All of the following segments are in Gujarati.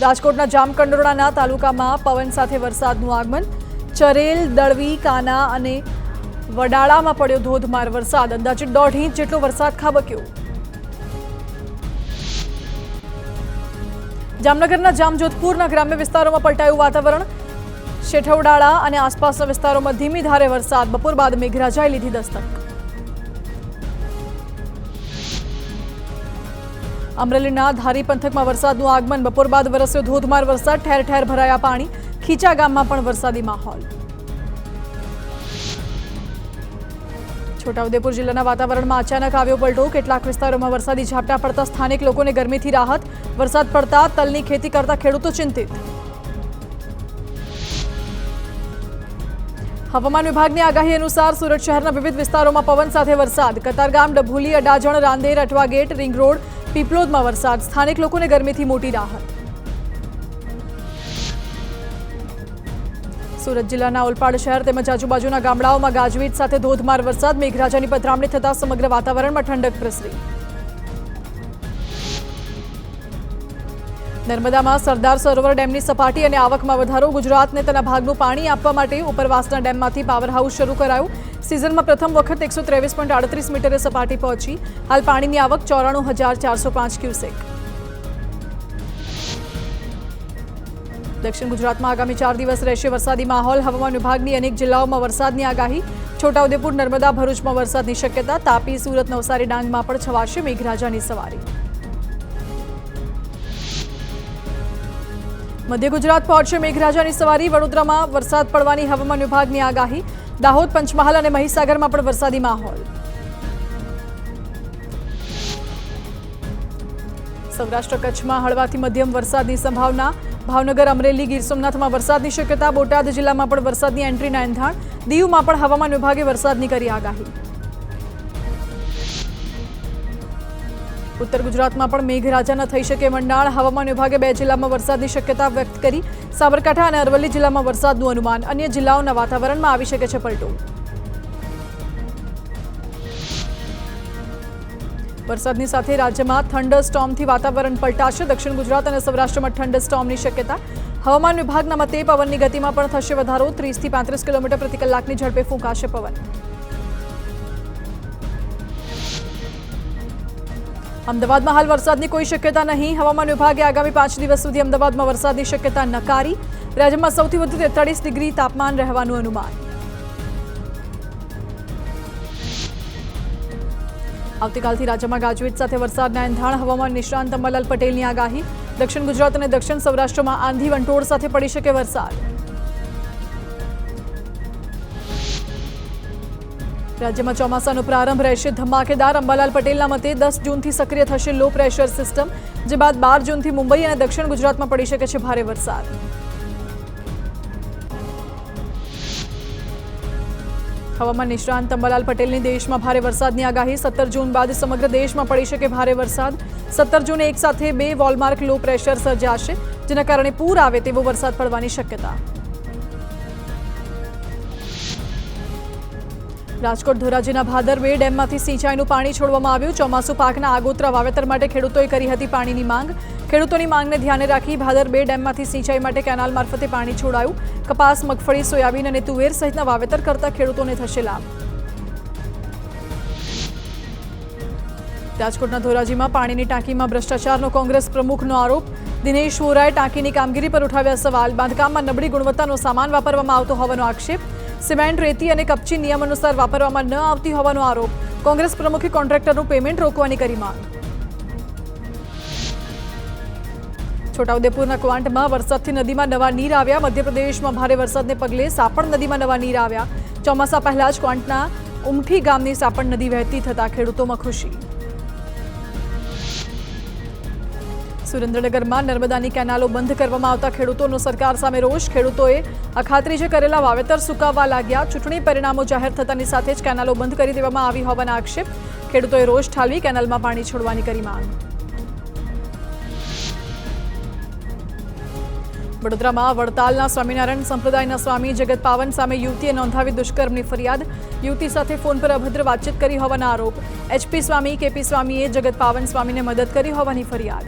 રાજકોટના જામકંડોરણા તાલુકામાં પવન સાથે વરસાદનું આગમન। ચરેલ, દળવી, કાના અને વડાળામાં પડ્યો ધોધમાર વરસાદ। અંદાજે 1.5 ઇંચ જેટલો વરસાદ ખાબક્યો। જામનગરના જામજોધપુરના ગ્રામ્ય વિસ્તારોમાં પલટાયું વાતાવરણ। શેઠવડાળા અને આસપાસના વિસ્તારોમાં ધીમી ધારે વરસાદ। બપોર બાદ મેઘરાજાએ લીધી દસ્તક। અમરેલીના ધારી પંથકમાં વરસાદનું આગમન। બપોર બાદ વરસ્યો ધોધમાર વરસાદ। ઠેર ઠેર ભરાયા પાણી। ખીચા ગામમાં પણ વરસાદી માહોલ। છોટાઉદેપુર જિલ્લાના વાતાવરણમાં અચાનક આવ્યો પલટો। કેટલાક વિસ્તારોમાં વરસાદી ઝાપટા પડતા સ્થાનિક લોકોને ગરમીથી રાહત। વરસાદ પડતા તલની ખેતી કરતા ખેડૂતો ચિંતિત। હવામાન વિભાગની આગાહી અનુસાર સુરત શહેરના વિવિધ વિસ્તારોમાં પવન સાથે વરસાદ। Katargam, Dabholi, Adajan, Rander, Athwa gate, ring road, પીપલોદમાં વરસાદ। સ્થાનિક લોકોને ગરમીથી મોટી રાહત। સુરત જિલ્લાના ઓલપાડ શહેર તેમજ આજુબાજુના ગામડાઓમાં ગાજવીજ સાથે ધોધમાર વરસાદ। મેઘરાજાની પધરામણી થતા સમગ્ર વાતાવરણમાં ઠંડક પ્રસરી। નર્મદામાં સરદાર સરોવર ડેમની સપાટી અને આવકમાં વધારો। ગુજરાતને તેના ભાગનું પાણી આપવા માટે ઉપરવાસના ડેમમાંથી પાવર હાઉસ શરૂ કરાયું। સિઝનમાં પ્રથમ વખત 123.38 મીટરે સપાટી પહોંચી। હાલ પાણીની આવક 94,405 ક્યુસેક। દક્ષિણ ગુજરાતમાં આગામી 4 દિવસ રહેશે વરસાદી માહોલ। હવામાન વિભાગની અનેક જિલ્લાઓમાં વરસાદની આગાહી। છોટાઉદેપુર, નર્મદા, ભરૂચમાં વરસાદની શક્યતા। તાપી, સુરત, નવસારી, ડાંગમાં પણ છવાશે મેઘરાજાની સવારી। મધ્ય ગુજરાત પહોંચશે મેઘરાજાની સવારી। વડોદરામાં વરસાદ પડવાની હવામાન વિભાગની આગાહી। દાહોદ, પંચમહાલ અને મહીસાગરમાં પણ વરસાદી માહોલ। સૌરાષ્ટ્ર કચ્છમાં હળવાથી મધ્યમ વરસાદની સંભાવના। ભાવનગર, અમરેલી, ગીર સોમનાથમાં વરસાદની શક્યતા। બોટાદ જિલ્લામાં પણ વરસાદની એન્ટ્રીના એંધાણ। દીવમાં પણ હવામાન વિભાગે વરસાદની કરી આગાહી। ઉત્તર ગુજરાતમાં પણ મેઘરાજાના થઈ શકે મંડાણ। હવામાન વિભાગે 2 જિલ્લામાં વરસાદની શક્યતા વ્યક્ત કરી। સાબરકાંઠા અને અરવલ્લી જિલ્લામાં વરસાદનું અનુમાન। અન્ય જિલ્લાઓના વાતાવરણમાં આવી શકે છે પલટો। વરસાદની સાથે રાજ્યમાં થંડર સ્ટોર્મથી વાતાવરણ પલટાશે। દક્ષિણ ગુજરાત અને સૌરાષ્ટ્રમાં થંડર સ્ટોર્મની શક્યતા। હવામાન વિભાગના મતે પવનની ગતિમાં પણ થશે વધારો। 30 થી 35 કિલોમીટર પ્રતિ કલાકની ઝડપે ફૂંકાશે પવન। અમદાવાદમાં હાલ વરસાદની કોઈ શક્યતા નહીં। હવામાન વિભાગે આગામી 5 દિવસ સુધી અમદાવાદમાં વરસાદની શક્યતા નકારી। રાજ્યમાં સૌથી વધુ 43 ડિગ્રી તાપમાન રહેવાનું અનુમાન। આવતીકાલથી રાજ્યમાં ગાજવીજ સાથે વરસાદના એંધાણ। હવામાન નિષ્ણાંત અંબાલાલ પટેલની આગાહી। દક્ષિણ ગુજરાત અને દક્ષિણ સૌરાષ્ટ્રમાં આંધી વંટોળ સાથે પડી શકે વરસાદ। રાજ્યમાં ચોમાસાનો પ્રારંભ રહેશે ધમાકેદાર। અંબાલાલ પટેલના મતે 10 જૂનથી સક્રિય થશે લો પ્રેશર સિસ્ટમ, જે બાદ 12 જૂનથી મુંબઈ અને દક્ષિણ ગુજરાતમાં પડી શકે છે ભારે વરસાદ। હવામાન નિષ્ણાંત અંબાલાલ પટેલની દેશમાં ભારે વરસાદની આગાહી। 17 જૂન બાદ સમગ્ર દેશમાં પડી શકે ભારે વરસાદ। 17 જૂને એક સાથે 2 વોલમાર્ક લો પ્રેશર સર્જાશે, જેના કારણે પૂર આવે તેવો વરસાદ પડવાની શક્યતા। રાજકોટ ધોરાજીના ભાદરવે ડેમમાંથી સિંચાઈનું પાણી છોડવામાં આવ્યું। ચોમાસુ પાકના આગોતરા વાવેતર માટે ખેડૂતોએ કરી હતી પાણીની માંગ। ખેડૂતોની માંગને ધ્યાને રાખી ભાદરવે ડેમમાંથી સિંચાઈ માટે કેનાલ મારફતે પાણી છોડાયું। કપાસ, મગફળી, સોયાબીન અને તુવેર સહિતના વાવેતર કરતા ખેડૂતોને થશે લાભ। રાજકોટના ધોરાજીમાં પાણીની ટાંકીમાં ભ્રષ્ટાચારનો કોંગ્રેસ પ્રમુખનો આરોપ। દિનેશ વોરાએ ટાંકીની કામગીરી પર ઉઠાવ્યા સવાલ। બાંધકામમાં નબળી ગુણવત્તાનો સામાન વાપરવામાં આવતો હોવાનો આક્ષેપ। સિમેન્ટ, રેતી અને કપચી નિયમ અનુસાર વાપરવામાં ન આવતી હોવાનો આરોપ। કોંગ્રેસ પ્રમુખે કોન્ટ્રાક્ટરનું પેમેન્ટ રોકવાની કરી માંગ। છોટાઉદેપુરના ક્વાંટમાં વરસાદથી નદીમાં નવા નીર આવ્યા। મધ્યપ્રદેશમાં ભારે વરસાદને પગલે સાપણ નદીમાં નવા નીર આવ્યા। ચોમાસા પહેલા જ ક્વાંટના ઉમઠી ગામની સાપણ નદી વહેતી થતા ખેડૂતોમાં ખુશી। સુરેન્દ્રનગરમાં નર્મદાની કેનાલો બંધ કરવામાં આવતા ખેડૂતોનો સરકાર સામે રોષ। ખેડૂતોએ અખાત્રીજે કરેલા વાવેતર સુકાવવા લાગ્યા। ચૂંટણી પરિણામો જાહેર થતાની સાથે જ કેનાલો બંધ કરી દેવામાં આવી હોવાના આક્ષેપ। ખેડૂતોએ રોષ ઠાલવી કેનાલમાં પાણી છોડવાની કરી માંગ। વડોદરામાં વડતાલના સ્વામિનારાયણ સંપ્રદાયના સ્વામી જગત પાવન સામે યુવતીએ નોંધાવી દુષ્કર્મની ફરિયાદ। યુવતી સાથે ફોન પર અભદ્ર વાતચીત કરી હોવાના આરોપ। એચપી સ્વામી, કેપી સ્વામીએ જગત પાવન સ્વામીને મદદ કરી હોવાની ફરિયાદ।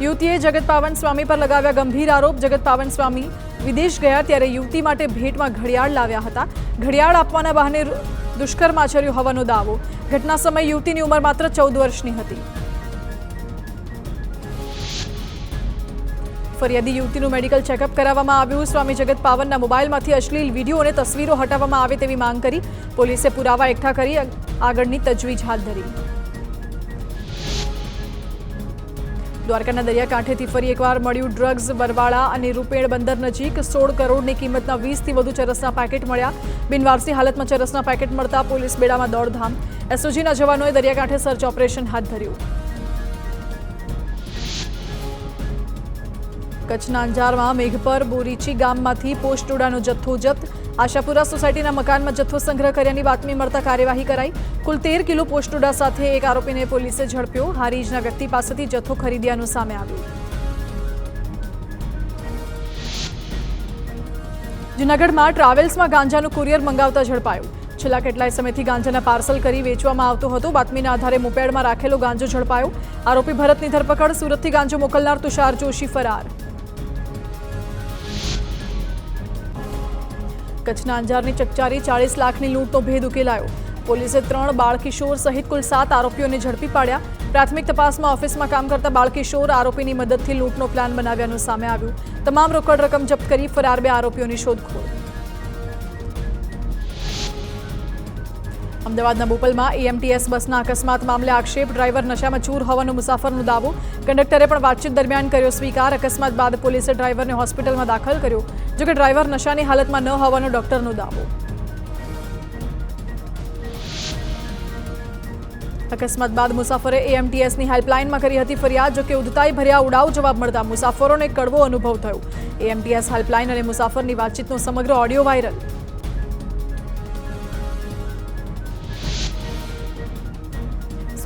યુવતીએ જગત પાવન સ્વામી પર લગાવ્યા ગંભીર આરોપ. જગત પાવન સ્વામી વિદેશ ગયા ત્યારે યુવતી માટે ભેટમાં ઘડિયાળ લાવ્યા હતા. ઘડિયાળ આપવાના બહાને દુષ્કર્મ આચર્યું હોવાનો દાવો. ઘટના સમયે યુવતીની ઉંમર માત્ર 14 વર્ષની હતી. ફરિયાદી યુવતીનું મેડિકલ ચેકઅપ કરાવવામાં આવ્યું. સ્વામી જગત પાવનના મોબાઈલમાંથી અશ્લીલ વિડીયો અને તસવીરો હટાવવામાં આવે તેવી માંગ કરી. પોલીસે પુરાવા એકઠા કરી આગળની તજવીજ હાથ ધરી. દ્વારકાના દરિયાકાંઠેથી ફરી એકવાર મળ્યું ડ્રગ્સ. બરવાળા અને રૂપેણ બંદર નજીક 16 કરોડની કિંમતના 20થી વધુ ચરસના પેકેટ મળ્યા. બિનવારસી હાલતમાં ચરસના પેકેટ મળતા પોલીસ બેડામાં દોડધામ. એસઓજીના જવાનોએ દરિયાકાંઠે સર્ચ ઓપરેશન હાથ ધર્યું. કચ્છના અંજારમાં મેઘપર બોરીચી ગામમાંથી પોસ્ટ ડોડાનો જથ્થો જપ્ત. આશાપુરા સોસાયટીના મકાનમાં જથ્થો સંગ્રહ કર્યાની બાતમી મળતા કાર્યવાહી કરાઈ. કુલ 13 કિલો પોસ્ટ ડોડા સાથે એક આરોપીને પોલીસે ઝડપ્યો. હારીજના વ્યક્તિ પાસેથી જથ્થો ખરીદ્યાનું સામે આવ્યું. જૂનાગઢમાં ટ્રાવેલ્સમાં ગાંજાનું કુરિયર મંગાવતા ઝડપાયું. છેલ્લા કેટલાય સમયથી ગાંજાના પાર્સલ કરી વેચવામાં આવતો હતો. બાતમીના આધારે મોપેડમાં રાખેલો ગાંજો ઝડપાયો. આરોપી ભરતની ધરપકડ. સુરતથી ગાંજો મોકલનાર તુષાર જોશી ફરાર. કચ્છના અંજારની ચકચારી 40 લાખની લૂંટનો ભેદ ઉકેલાયો. પોલીસે 3 બાળકિશોર સહિત કુલ 7 આરોપીઓને ઝડપી પાડ્યા. પ્રાથમિક તપાસમાં ઓફિસમાં કામ કરતા બાળકિશોર આરોપીની મદદથી લૂંટનો પ્લાન બનાવ્યાનું સામે આવ્યું. તમામ રોકડ રકમ જપ્ત કરી ફરાર 2 આરોપીઓની શોધખોળ. અમદાવાદના બોપલમાં એએમટીએસ બસના અકસ્માત મામલે આક્ષેપ. ડ્રાઈવર નશામાં ચૂર હોવાનો મુસાફરનો દાવો. કંડક્ટરે પણ વાતચીત દરમિયાન કર્યો સ્વીકાર. અકસ્માત બાદ પોલીસે ડ્રાઈવરને હોસ્પિટલમાં દાખલ કર્યો. જોકે ડ્રાઈવર નશાની હાલતમાં ન હોવાનો ડોક્ટરનો દાવો. અકસ્માત બાદ મુસાફરે એએમટીએસની હેલ્પલાઇનમાં કરી હતી ફરિયાદ. જોકે ઉડતાઈ ભર્યા ઉડાવ જવાબ મળતા મુસાફરોને કડવો અનુભવ થયો. એએમટીએસ હેલ્પલાઇન અને મુસાફરની વાતચીતનો સમગ્ર ઓડિયો વાયરલ.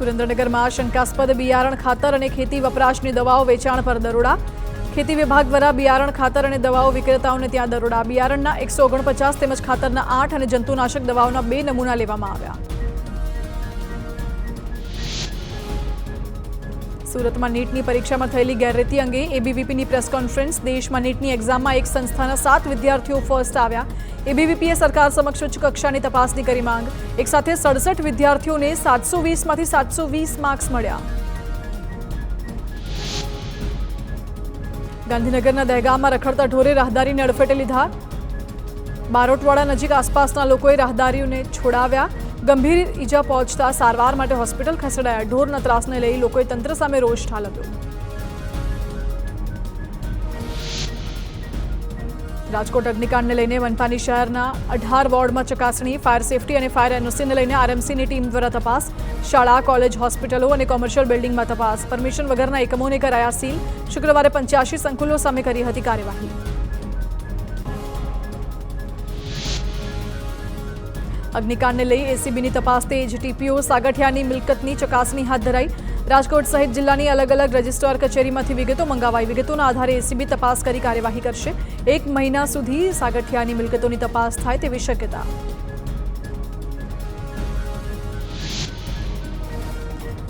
સુરેન્દ્રનગરમાં શંકાસ્પદ બિયારણ ખાતર અને ખેતી વપરાશની દવાઓ વેચાણ પર દરોડા. ખેતી વિભાગ દ્વારા બિયારણ ખાતર અને દવાઓ વિક્રેતાઓને ત્યાં દરોડા. બિયારણના 149 તેમજ ખાતરના 8 અને જંતુનાશક દવાઓના 2 નમૂના લેવામાં આવ્યા. સુરતમાં નીટની પરીક્ષામાં થયેલી ગેરરીતિ અંગે એબીવીપીની પ્રેસ કોન્ફરન્સ. દેશમાં નીટની એક્ઝામમાં એક સંસ્થાના 7 વિદ્યાર્થીઓ ફર્સ્ટ આવ્યા. એબીવીપીએ સરકાર સમક્ષ ઉચ્ચ કક્ષાની તપાસની કરી માંગ. એક સાથે 67 વિદ્યાર્થીઓને 720માંથી 720 માર્ક્સ મળ્યા. ગાંધીનગરના દહેગામમાં રખડતા ઢોરે રાહદારીને અડફેટે લીધા. બારોટવાડા નજીક આસપાસના લોકોએ રાહદારીઓને છોડાવ્યા. ગંભીર ઈજા પહોંચતા સારવાર માટે હોસ્પિટલ ખસેડાયા. ઢોરના ત્રાસને લઈ લોકોએ તંત્ર સામે રોષ ઠાલવ્યો. રાજકોટ અગ્નિકાંડને લઈને મનપાની શહેરના 18 વોર્ડમાં ચકાસણી. ફાયર સેફટી અને ફાયર એનઓસીને લઈને આરએમસીની ટીમ દ્વારા તપાસ. શાળા, કોલેજ, હોસ્પિટલો અને કોમર્શિયલ બિલ્ડિંગમાં તપાસ. પરમિશન વગરના એકમોને કરાયા સીલ. શુક્રવારે 85 સંકુલો સામે કરી હતી કાર્યવાહી. અગ્નિકાંડને લઈ એસીબીની તપાસ તેજ. ટીપીઓ સાગઠિયાની મિલકતની ચકાસણી હાથ ધરાઈ. રાજકોટ સહિત જિલ્લાની અલગ અલગ રજિસ્ટ્રાર કચેરીમાંથી વિગતો મંગાવાઈ. વિગતોના આધારે એસીબી તપાસ કરી કાર્યવાહી કરશે. 1 મહિના સુધી સાગઠિયાની મિલકતોની તપાસ થાય તેવી શક્યતા.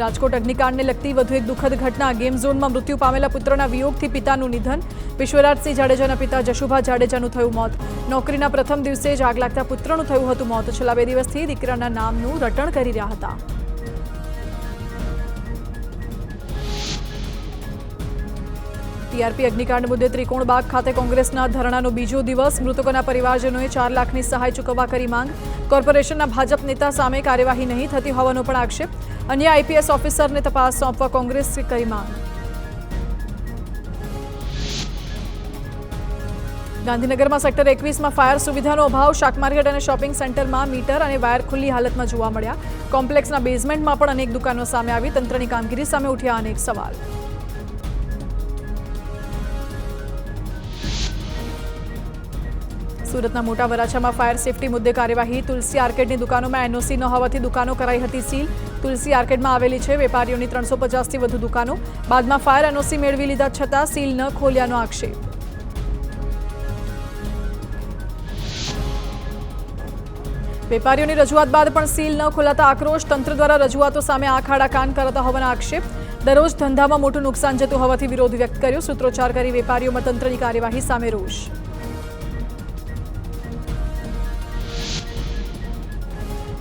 રાજકોટ અગ્નિકાંડને લગતી વધુ એક દુઃખદ ઘટના. ગેમ ઝોનમાં મૃત્યુ પામેલા પુત્રના વિયોગથી પિતાનું નિધન. વિશ્વરાજસિંહ જાડેજાના પિતા જશુભા જાડેજાનું થયું મોત. નોકરીના પ્રથમ દિવસે જ આગ લાગતા પુત્રનું થયું હતું મોત. છેલ્લા 2 દિવસથી દીકરાના નામનું રટણ કરી રહ્યા હતા. ટીઆરપી અગ્નિકાંડ મુદ્દે ત્રિકોણબાગ ખાતે કોંગ્રેસના ધરણાનો બીજો દિવસ. મૃતકોના પરિવારજનોએ 4 લાખની સહાય ચૂકવવા કરી માંગ. કોર્પોરેશનના ભાજપ નેતા સામે કાર્યવાહી નહીં થતી હોવાનો પણ આક્ષેપ. અન્ય આઈપીએસ ઓફિસરને તપાસ સોંપવા કોંગ્રેસે કરી માંગ. ગાંધીનગરમાં સેક્ટર 21માં ફાયર સુવિધાનો અભાવ. શાક માર્કેટ અને શોપિંગ સેન્ટરમાં મીટર અને વાયર ખુલ્લી હાલતમાં જોવા મળ્યા. કોમ્પ્લેક્સના બેઝમેન્ટમાં પણ અનેક દુકાનો સામે આવી. તંત્રની કામગીરી સામે ઉઠ્યા અનેક સવાલ. સુરતના મોટા વરાછામાં ફાયર સેફટી મુદ્દે કાર્યવાહી. તુલસી આર્કેડની દુકાનોમાં એનઓસી ન હોવાથી દુકાનો કરાઈ હતી સીલ. તુલસી આર્કેડમાં આવેલી છે વેપારીઓની 350થી વધુ દુકાનો. બાદમાં ફાયર એનઓસી મેળવી લીધા છતાં સીલ ન ખોલ્યાનો આક્ષેપ. વેપારીઓની રજૂઆત બાદ પણ સીલ ન ખોલાતા આક્રોશ. તંત્ર દ્વારા રજૂઆતો સામે આંખ આડા કાન કરાતા હોવાના આક્ષેપ. દરરોજ ધંધામાં મોટું નુકસાન જતું હોવાથી વિરોધ વ્યક્ત કર્યો. સૂત્રોચ્ચાર કરી વેપારીઓમાં તંત્રની કાર્યવાહી સામે રોષ.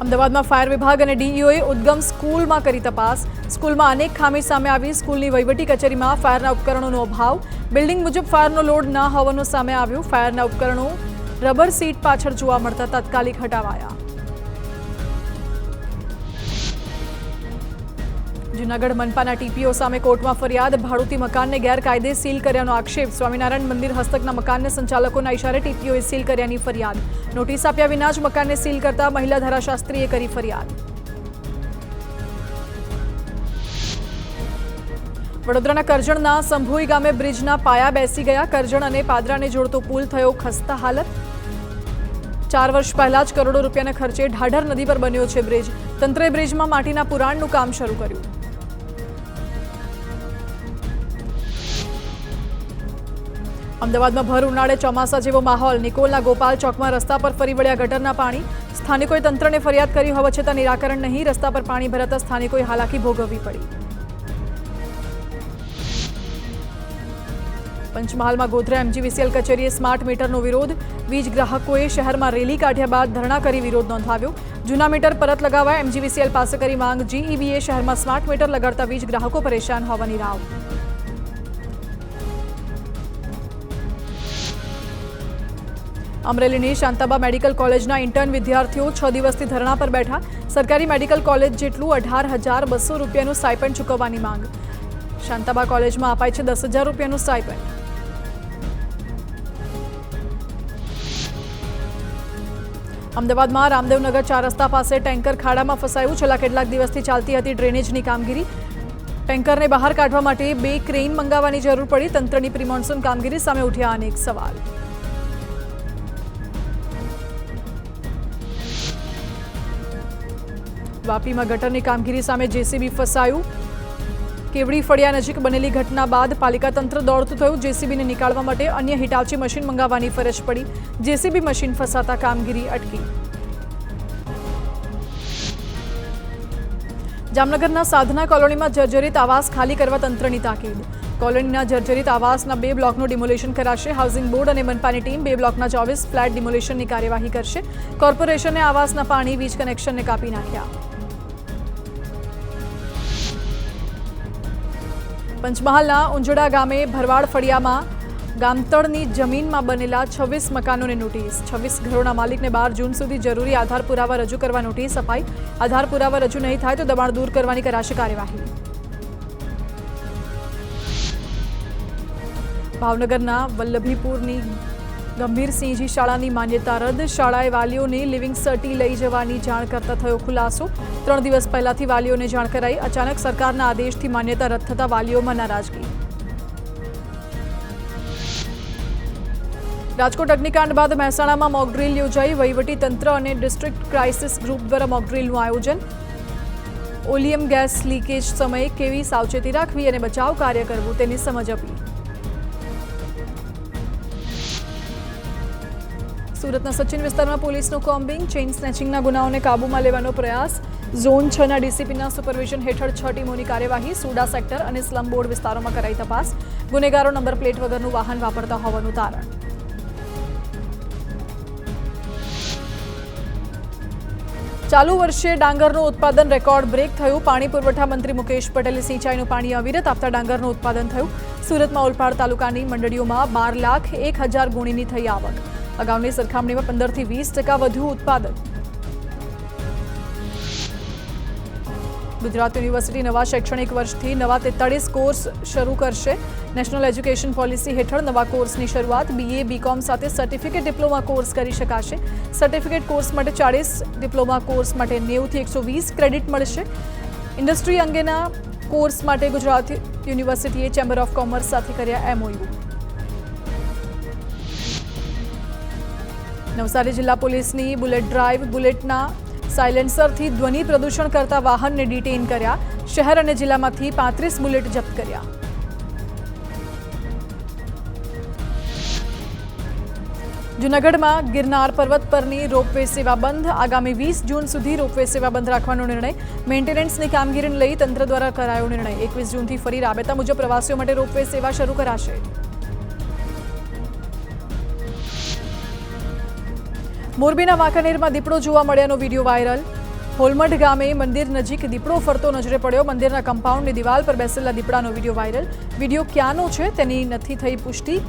અમદાવાદમાં ફાયર વિભાગ અને ડીઈઓએ ઉદ્ગમ સ્કૂલમાં કરી તપાસ. સ્કૂલમાં અનેક ખામી સામે આવી. સ્કૂલની વહીવટી કચેરીમાં ફાયરના ઉપકરણોનો અભાવ. બિલ્ડિંગ મુજબ ફાયરનો લોડ ન હોવાનું સામે આવ્યું. ફાયરના ઉપકરણો રબર સીટ પાછળ જોવા મળતા તાત્કાલિક હટાવાયા. જૂનાગઢ મનપાના ટીપીઓ સામે કોર્ટમાં ફરિયાદ. ભાડુતી મકાનને ગેરકાયદે સીલ કર્યાનો આક્ષેપ. સ્વામિનારાયણ મંદિર હસ્તકના મકાનને સંચાલકોના ઇશારે ટીપીઓએ સીલ કર્યાની ફરિયાદ. નોટિસ આપ્યા વિના જ મકાનને સીલ કરતા મહિલા ધારાશાસ્ત્રીએ કરી ફરિયાદ. વડોદરાના કરજણના સંભોઈ ગામે બ્રિજના પાયા બેસી ગયા. કરજણ અને પાદરાને જોડતો પુલ થયો ખસ્તા હાલત. 4 વર્ષ પહેલા જ કરોડો રૂપિયાના ખર્ચે ઢાઢર નદી પર બન્યો છે બ્રિજ. તંત્રે બ્રિજમાં માટીના પુરાણનું કામ શરૂ કર્યું. અમદાવાદમાં ભર ઉનાળે ચોમાસા જેવો માહોલ. નિકોલના ગોપાલ ચોકમાં રસ્તા પર ફરી વળ્યા ગટરના પાણી. સ્થાનિકોએ તંત્રને ફરિયાદ કરી હોવા છતાં નિરાકરણ નહીં. રસ્તા પર પાણી ભરાતા સ્થાનિકોએ હાલાકી ભોગવવી પડી. પંચમહાલમાં ગોધરા એમજીવીસીએલ કચેરીએ સ્માર્ટ મીટરનો વિરોધ. વીજ ગ્રાહકોએ શહેરમાં રેલી કાઢ્યા બાદ ધરણા કરી વિરોધ નોંધાવ્યો. જૂના મીટર પરત લગાવવા એમજીવીસીએલ પાસે કરી માંગ. જીઈબીએ શહેરમાં સ્માર્ટ મીટર લગાડતા વીજ ગ્રાહકો પરેશાન હોવાની રાવ. અમરેલીની શાંતાબા મેડિકલ કોલેજના ઇન્ટર્ન વિદ્યાર્થીઓ 6 દિવસથી ધરણા પર બેઠા. સરકારી મેડિકલ કોલેજ જેટલું 18,200 રૂપિયાનું સ્ટાઇપન્ડ ચૂકવવાની માંગ. શાંતાબા કોલેજમાં અપાય છે 10,000 રૂપિયાનું સ્ટાઇપન્ડ. અમદાવાદમાં રામદેવનગર 4 રસ્તા પાસે ટેન્કર ખાડામાં ફસાયું. છેલ્લા કેટલાક દિવસથી ચાલતી હતી ડ્રેનેજની કામગીરી. ટેન્કરને બહાર કાઢવા માટે 2 ક્રેન મંગાવવાની જરૂર પડી. તંત્રની પ્રી મોન્સૂન કામગીરી સામે ઉઠ્યા અનેક સવાલ. વાપીમાં ગટરની કામગીરી સામે જેસીબી ફસાયું. કેવડી ફળિયા નજીક બનેલી ઘટના બાદ પાલિકા તંત્ર દોડતું થયું. જેસીબીને નીકાળવા માટે અન્ય હિટાચી મશીન મંગાવવાની ફરજ પડી. જેસીબી મશીન ફસાતા કામગીરી અટકી. જામનગરના સાધના કોલોનીમાં જર્જરિત આવાસ ખાલી કરવા તંત્રની તાકીદ. કોલોનીના જર્જરિત આવાસના 2 બ્લોકનું ડિમોલેશન કરાશે. હાઉસિંગ બોર્ડ અને મનપાની ટીમ 2 બ્લોકના 24 ફ્લેટ ડિમોલેશનની કાર્યવાહી કરશે. કોર્પોરેશને આવાસના પાણી વીજ કનેક્શનને કાપી નાખ્યા. પંચમહાલના ઉંજડા ગામે ભરવાડ ફળિયામાં ગામતળની જમીનમાં બનેલા 26 મકાનોને નોટિસ. 26 ઘરોના માલિકને 12 જૂન સુધી જરૂરી આધાર પુરાવા રજૂ કરવા નોટિસ અપાઈ. આધાર પુરાવા રજૂ નહીં થાય તો દબાણ દૂર કરવાની કરાશે કાર્યવાહી. ભાવનગરના વલ્લભીપુરની ગંભીરસિંહજી શાળાની માન્યતા રદ. શાળાએ વાલીઓને લિવિંગ સર્ટી લઈ જવાની જાણ કરતા થયો ખુલાસો. 3 દિવસ પહેલાથી વાલીઓને જાણ કરાઈ. અચાનક સરકારના આદેશથી માન્યતા રદ થતા વાલીઓમાં નારાજગી. રાજકોટ અગ્નિકાંડ બાદ મહેસાણામાં મોકડ્રીલ યોજાઈ. વહીવટી તંત્ર અને ડિસ્ટ્રિક્ટ ક્રાઇસિસ ગ્રુપ દ્વારા મોકડ્રીલનું આયોજન. ઓલિયમ ગેસ લીકેજ સમયે કેવી સાવચેતી રાખવી અને બચાવ કાર્ય કરવું તેની સમજ આપી. સુરતના સચિન વિસ્તારમાં પોલીસનું કોમ્બિંગ. ચેઇન સ્નેચિંગના ગુનાઓને કાબૂમાં લેવાનો પ્રયાસ. ઝોન 6ના ડીસીપીના સુપરવિઝન હેઠળ 6 ટીમોની કાર્યવાહી. સુડા સેક્ટર અને સ્લમ બોર્ડ વિસ્તારોમાં કરાઈ તપાસ. ગુનેગારો નંબર પ્લેટ વગરનું વાહન વાપરતા હોવાનું તારણ. ચાલુ વર્ષે ડાંગરનું ઉત્પાદન રેકોર્ડ બ્રેક થયું. પાણી પુરવઠા મંત્રી મુકેશ પટેલે સિંચાઈનું પાણી અવિરત આપતા ડાંગરનું ઉત્પાદન થયું. સુરતમાં ઓલપાડ તાલુકાની મંડળીઓમાં 12,01,000 ગુણીની થઈ આવક. અગાઉની સરખામણીમાં 15 થી 20% વધુ ઉત્પાદન. ગુજરાત યુનિવર્સિટી નવા શૈક્ષણિક વર્ષથી નવા 43 કોર્સ શરૂ કરશે. નેશનલ એજ્યુકેશન પોલિસી હેઠળ નવા કોર્સની શરૂઆત. બીએ બીકોમ સાથે સર્ટિફિકેટ ડિપ્લોમા કોર્સ કરી શકાશે. સર્ટિફિકેટ કોર્સ માટે 40, ડિપ્લોમા કોર્સ માટે 90 થી 120 ક્રેડિટ મળશે. ઇન્ડસ્ટ્રી અંગેના કોર્સ માટે ગુજરાત યુનિવર્સિટીએ ચેમ્બર ઓફ કોમર્સ સાથે કર્યા MOU. નવસારી જિલ્લા પોલીસની બુલેટ ડ્રાઈવ. બુલેટના સાયલેન્સરથી ધ્વનિ પ્રદૂષણ કરતા વાહનને ડિટેઇન કર્યા. શહેર અને જિલ્લામાંથી 35 બુલેટ જપ્ત કર્યા. જૂનાગઢમાં ગિરનાર પર્વત પરની રોપવે સેવા બંધ. આગામી 20 જૂન સુધી રોપવે સેવા બંધ રાખવાનો નિર્ણય. મેન્ટેનન્સની કામગીરીને લઈ તંત્ર દ્વારા કરાયો નિર્ણય. 21 જૂનથી ફરી રાબેતા મુજબ પ્રવાસીઓ માટે રોપવે સેવા શરૂ કરાશે. મોરબીના વાંકાનેરમાં દીપડો જોવા મળ્યાનો વિડીયો વાયરલ. હોલમઢ ગામે મંદિર નજીક દીપડો ફરતો નજરે પડ્યો. મંદિરના કમ્પાઉન્ડની દિવાલ પર બેસેલા દીપડાનો વિડીયો વાયરલ. વિડીયો ક્યાંનો છે તેની નથી થઈ પુષ્ટિ.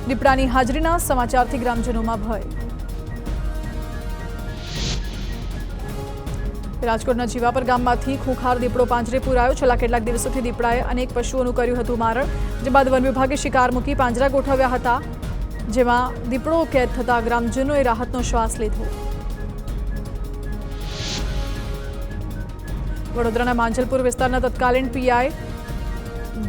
દીપડાની હાજરીના સમાચારથી ગ્રામજનોમાં ભય. રાજકોટના જીવાપર ગામમાંથી ખૂંખાર દીપડો પાંજરે પુરાયો. છેલ્લા કેટલાક દિવસોથી દીપડાએ અનેક પશુઓનું કર્યું હતું મારણ. જે બાદ વન વિભાગે શિકાર મૂકી પાંજરા ગોઠવ્યા હતા, જેમાં દીપડો કેદ થતા ગ્રામજનોએ રાહતનો શ્વાસ લીધો. વડોદરાના માંજલપુર વિસ્તારના તત્કાલીન પીઆઈ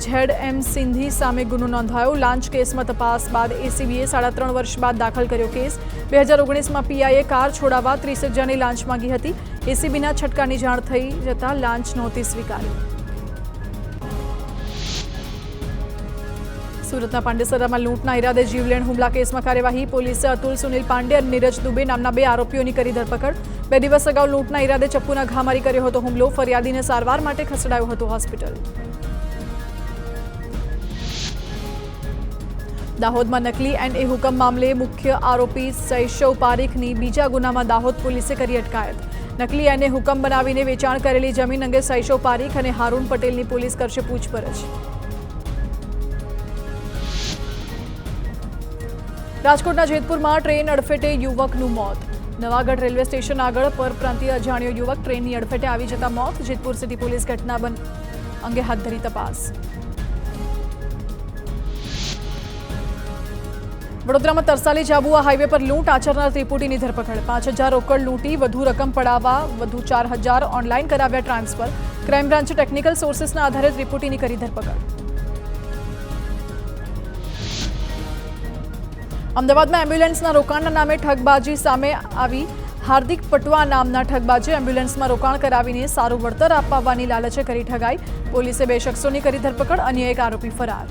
ZM સિંધી સામે ગુનો નોંધાયો. લાંચ કેસમાં તપાસ બાદ એસીબીએ 3.5 વર્ષ બાદ દાખલ કર્યો કેસ. 2019માં પીઆઈએ કાર છોડાવવા 30,000ની લાંચ માંગી હતી. એસીબીના છટકાની જાણ થઈ જતા લાંચ નહોતી સ્વીકારી. સુરતના પાંડેસરામાં લૂંટના ઈરાદે જીવલેણ હુમલા કેસમાં કાર્યવાહી. પોલીસે અતુલ સુનિલ પાંડે અને નીરજ દુબે નામના 2 આરોપીઓની કરી ધરપકડ. 2 દિવસ અગાઉ લૂંટના ઈરાદે ચપ્પુના ઘા મારી કર્યો હતો હુમલો. ફરિયાદીને સારવાર માટે ખસેડાયો હતો હોસ્પિટલ. દાહોદમાં નકલી એન્ડ એ હુકમ મામલે મુખ્ય આરોપી શૈશવ પારીખની બીજા ગુનામાં દાહોદ પોલીસે કરી અટકાયત. નકલી એન્ડ એ હુકમ બનાવીને વેચાણ કરેલી જમીન અંગે શૈશવ પારીખ અને હારૂન પટેલની પોલીસ કરશે પૂછપરછ. રાજકોટના જેતપુરમાં ટ્રેન અડફેટે યુવકનું મોત. નવાગઢ રેલવે સ્ટેશન આગળ પરપ્રાંતીય અજાણ્યો યુવક ટ્રેનની અડફેટે આવી જતા મોત. જેતપુર સિટી પોલીસ ઘટના અંગે હાથ ધરી તપાસ. વડોદરામાં તરસાલી જાબુઆ હાઈવે પર લૂંટ આચરનાર ત્રિપુટીની ધરપકડ. 5,000 રોકડ લૂંટી વધુ રકમ પડાવવા વધુ 4,000 ઓનલાઈન કરાવ્યા ટ્રાન્સફર. ક્રાઇમ બ્રાન્ચે ટેકનિકલ સોર્સિસના આધારે ત્રિપુટીની કરી ધરપકડ. અમદાવાદમાં એમ્બ્યુલન્સના રોકાણના નામે ઠગબાજી સામે આવી. હાર્દિક પટવા નામના ઠગબાજે એમ્બ્યુલન્સમાં રોકાણ કરાવીને સારું વળતર અપાવવાની લાલચે કરી ઠગાઈ. પોલીસે 2 શખ્સોની કરી ધરપકડ. અન્ય એક આરોપી ફરાર.